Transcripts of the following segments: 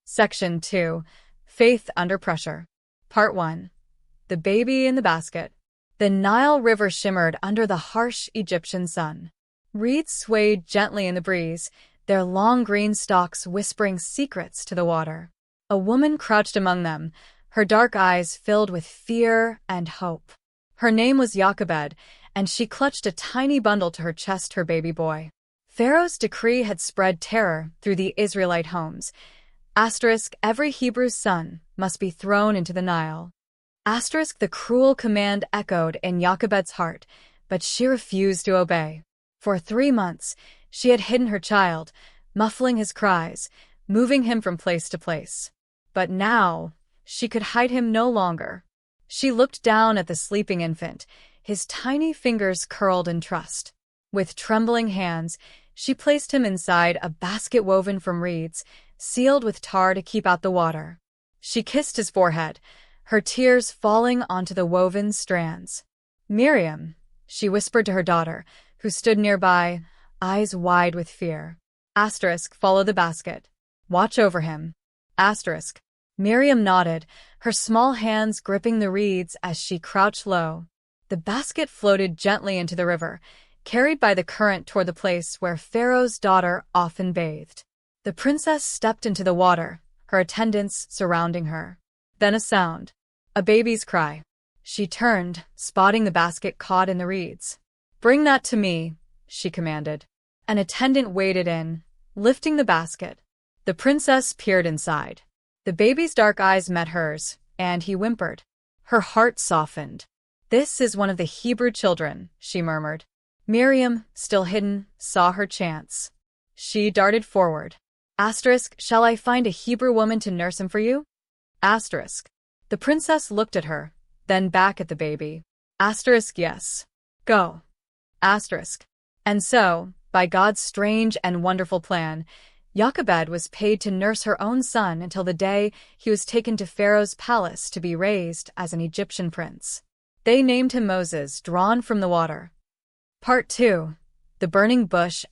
Section 2. Faith Under Pressure. Part 1. The Baby in the Basket. The Nile River shimmered under the harsh Egyptian sun. Reeds swayed gently in the breeze, their long green stalks whispering secrets to the water. A woman crouched among them, her dark eyes filled with fear and hope. Her name was Jochebed, and she clutched a tiny bundle to her chest, her baby boy. Pharaoh's decree had spread terror through the Israelite homes. Every Hebrew son must be thrown into the Nile. The cruel command echoed in Jochebed's heart, but she refused to obey. For 3 months, she had hidden her child, muffling his cries, moving him from place to place. But now, she could hide him no longer. She looked down at the sleeping infant, his tiny fingers curled in trust. With trembling hands, she placed him inside a basket woven from reeds, sealed with tar to keep out the water. She kissed his forehead, her tears falling onto the woven strands. "Miriam," she whispered to her daughter, who stood nearby, eyes wide with fear. Follow the basket. Watch over him. Miriam nodded, her small hands gripping the reeds as she crouched low. The basket floated gently into the river, carried by the current toward the place where Pharaoh's daughter often bathed. The princess stepped into the water, her attendants surrounding her. Then a sound. A baby's cry. She turned, spotting the basket caught in the reeds. "Bring that to me," she commanded. An attendant waded in, lifting the basket. The princess peered inside. The baby's dark eyes met hers, and he whimpered. Her heart softened. "This is one of the Hebrew children," she murmured. Miriam, still hidden, saw her chance. She darted forward. Shall I find a Hebrew woman to nurse him for you? The princess looked at her, then back at the baby. Yes. Go. And so, by God's strange and wonderful plan, Jochebed was paid to nurse her own son until the day he was taken to Pharaoh's palace to be raised as an Egyptian prince. They named him Moses, drawn from the water. Part 2. The Burning Bush.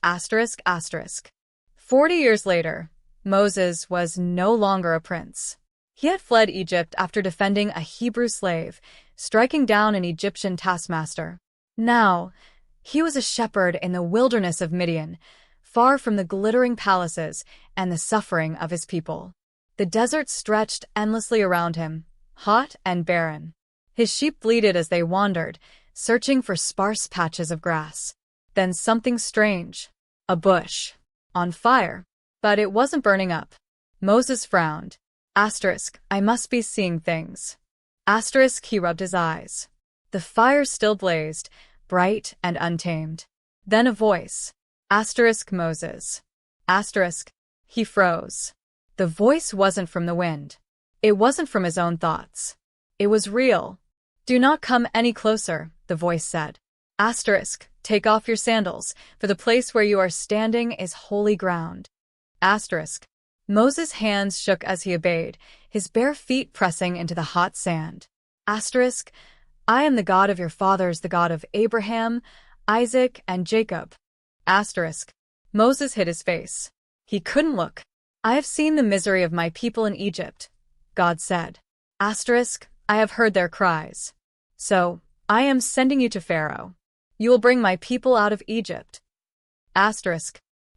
40 years later, Moses was no longer a prince. He had fled Egypt after defending a Hebrew slave, striking down an Egyptian taskmaster. Now, he was a shepherd in the wilderness of Midian, far from the glittering palaces and the suffering of his people. The desert stretched endlessly around him, hot and barren. His sheep bleated as they wandered, searching for sparse patches of grass. Then something strange. A bush. On fire. But it wasn't burning up. Moses frowned. I must be seeing things. He rubbed his eyes. The fire still blazed, bright and untamed. Then a voice. Moses. He froze. The voice wasn't from the wind. It wasn't from his own thoughts. It was real. "Do not come any closer," the voice said. Take off your sandals, for the place where you are standing is holy ground. Moses' hands shook as he obeyed, his bare feet pressing into the hot sand. I am the God of your fathers, the God of Abraham, Isaac, and Jacob. Moses hid his face. He couldn't look. I have seen the misery of my people in Egypt, God said. I have heard their cries. So, I am sending you to Pharaoh. You will bring my people out of Egypt.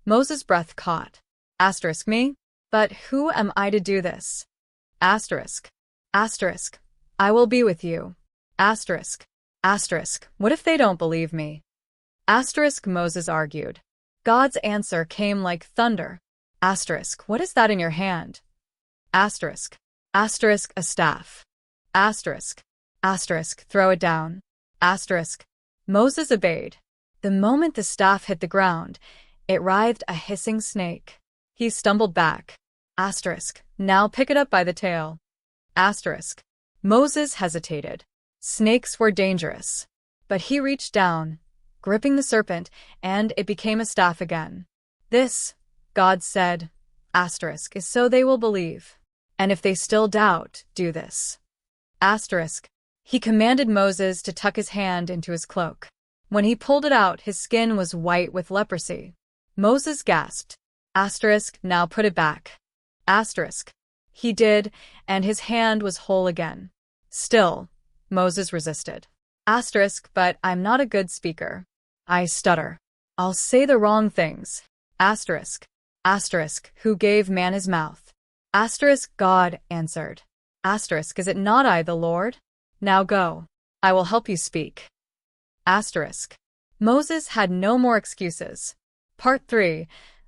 Moses' breath caught. Me? But who am I to do this? I will be with you. What if they don't believe me? Moses argued. God's answer came like thunder. What is that in your hand? A staff. Throw it down. Moses obeyed. The moment the staff hit the ground, it writhed a hissing snake. He stumbled back. Now pick it up by the tail. Moses hesitated. Snakes were dangerous. But he reached down, gripping the serpent, and it became a staff again. This, God said, is so they will believe. And if they still doubt, do this. He commanded Moses to tuck his hand into his cloak. When he pulled it out, his skin was white with leprosy. Moses gasped. Now put it back. He did, and his hand was whole again. Still, Moses resisted. But I'm not a good speaker. I stutter. I'll say the wrong things. Who gave man his mouth? God answered. Is it not I, the Lord? Now go. I will help you speak. Moses had no more excuses. Part 3.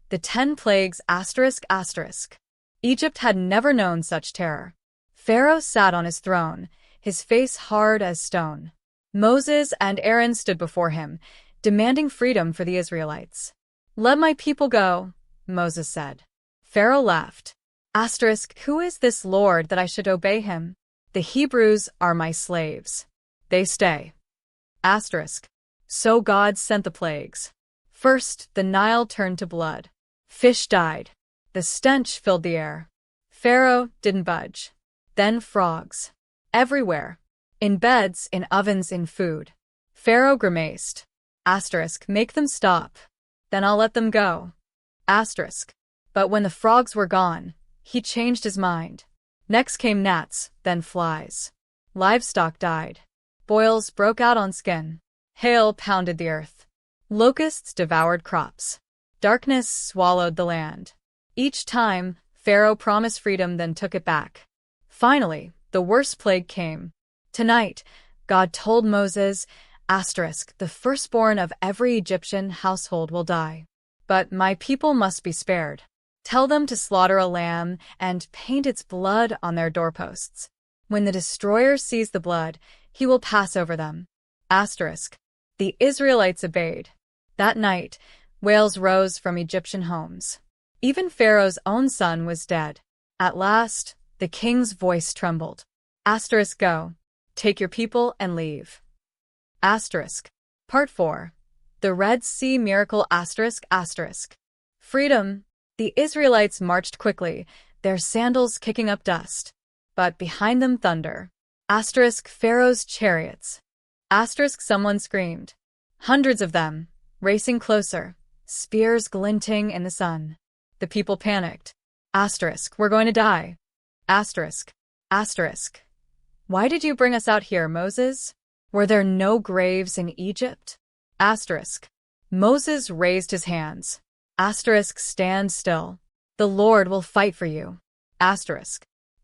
The 10 Plagues Egypt had never known such terror. Pharaoh sat on his throne, his face hard as stone. Moses and Aaron stood before him, demanding freedom for the Israelites. Let my people go, Moses said. Pharaoh laughed. Who is this Lord that I should obey him? The Hebrews are my slaves. They stay. So God sent the plagues. First, the Nile turned to blood. Fish died. The stench filled the air. Pharaoh didn't budge. Then frogs. Everywhere. In beds, in ovens, in food. Pharaoh grimaced. Make them stop. Then I'll let them go. But when the frogs were gone, he changed his mind. Next came gnats, then flies. Livestock died. Boils broke out on skin. Hail pounded the earth. Locusts devoured crops. Darkness swallowed the land. Each time, Pharaoh promised freedom then took it back. Finally, the worst plague came. Tonight, God told Moses, the firstborn of every Egyptian household will die. But my people must be spared. Tell them to slaughter a lamb and paint its blood on their doorposts. When the destroyer sees the blood, he will pass over them. The Israelites obeyed. That night, wails rose from Egyptian homes. Even Pharaoh's own son was dead. At last, the king's voice trembled. Go. Take your people and leave. Part 4. The Red Sea Miracle Freedom. The Israelites marched quickly, their sandals kicking up dust. But behind them thunder. Pharaoh's chariots. Someone screamed. Hundreds of them, racing closer, spears glinting in the sun. The people panicked. We're going to die. Why did you bring us out here, Moses? Were there no graves in Egypt? Moses raised his hands. Stand still. The Lord will fight for you.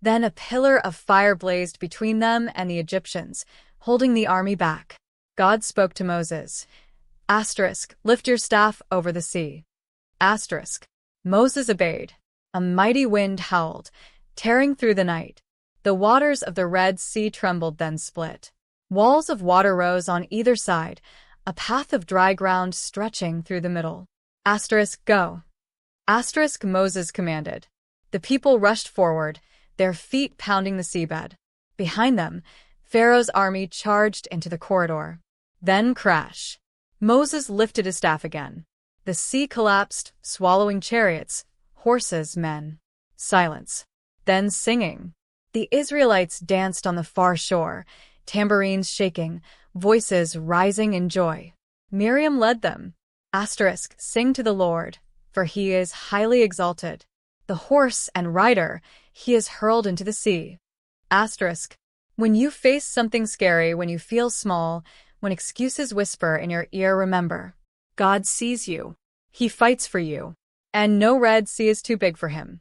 Then a pillar of fire blazed between them and the Egyptians, holding the army back. God spoke to Moses. Lift your staff over the sea. Moses obeyed. A mighty wind howled, tearing through the night. The waters of the Red Sea trembled then split. Walls of water rose on either side, a path of dry ground stretching through the middle. Go. Moses commanded. The people rushed forward, their feet pounding the seabed. Behind them, Pharaoh's army charged into the corridor. Then crash. Moses lifted his staff again. The sea collapsed, swallowing chariots, horses, men. Silence. Then singing. The Israelites danced on the far shore, tambourines shaking, voices rising in joy. Miriam led them. Sing to the Lord, for he is highly exalted. The horse and rider he is hurled into the sea. When you face something scary, when you feel small, when excuses whisper in your ear, remember. God sees you. He fights for you. And no Red Sea is too big for him.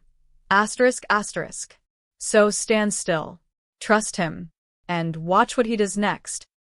So stand still. Trust him. And watch what he does next.